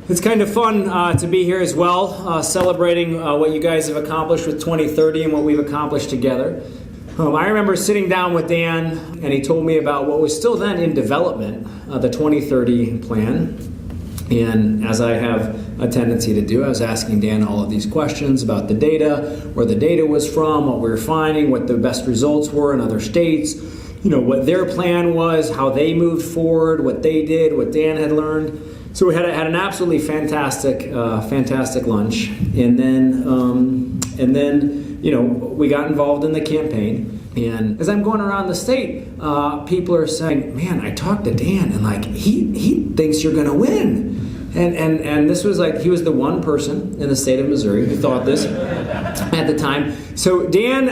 It's kind of fun to be here as well, celebrating what you guys have accomplished with 2030 and what we've accomplished together. I remember sitting down with Dan, and he told me about what was still then in development, the 2030 plan. And as I have a tendency to do, I was asking Dan all of these questions about the data, where the data was from, what we were finding, what the best results were in other states, what their plan was, how they moved forward, what they did, what Dan had learned. So we had an absolutely fantastic lunch, and then we got involved in the campaign. And as I'm going around the state, people are saying, "Man, I talked to Dan, and he thinks you're going to win." And this was he was the one person in the state of Missouri who thought this at the time. So Dan,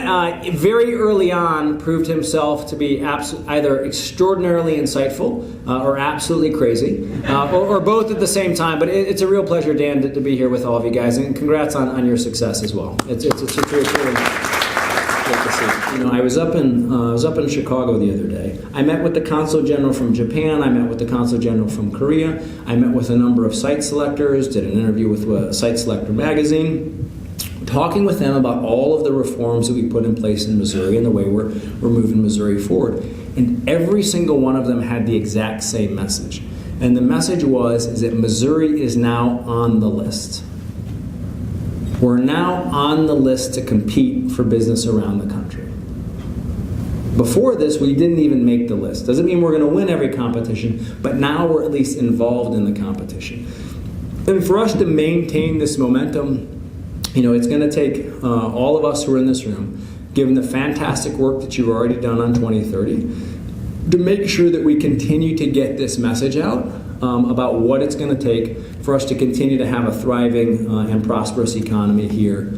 very early on, proved himself to be either extraordinarily insightful or absolutely crazy, or both at the same time. But it's a real pleasure, Dan, to be here with all of you guys, and congrats on your success as well. It's really great to see. I was up in Chicago the other day. I met with the Consul General from Japan. I met with the Consul General from Korea. I met with a number of site selectors. Did an interview with Site Selector magazine, talking with them about all of the reforms that we put in place in Missouri and the way we're moving Missouri forward. And every single one of them had the exact same message. And the message is that Missouri is now on the list. We're now on the list to compete for business around the country. Before this, we didn't even make the list. Doesn't mean we're going to win every competition, but now we're at least involved in the competition. And for us to maintain this momentum, it's going to take all of us who are in this room, given the fantastic work that you've already done on 2030, to make sure that we continue to get this message out about what it's going to take for us to continue to have a thriving and prosperous economy here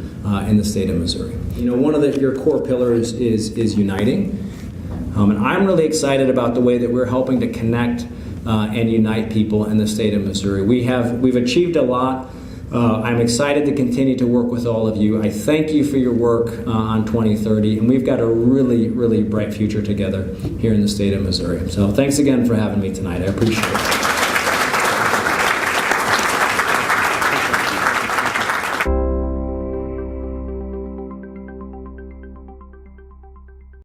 in the state of Missouri. One of your core pillars is uniting. And I'm really excited about the way that we're helping to connect and unite people in the state of Missouri. We've achieved a lot. I'm excited to continue to work with all of you. I thank you for your work on 2030, and we've got a really, really bright future together here in the state of Missouri. So thanks again for having me tonight. I appreciate it.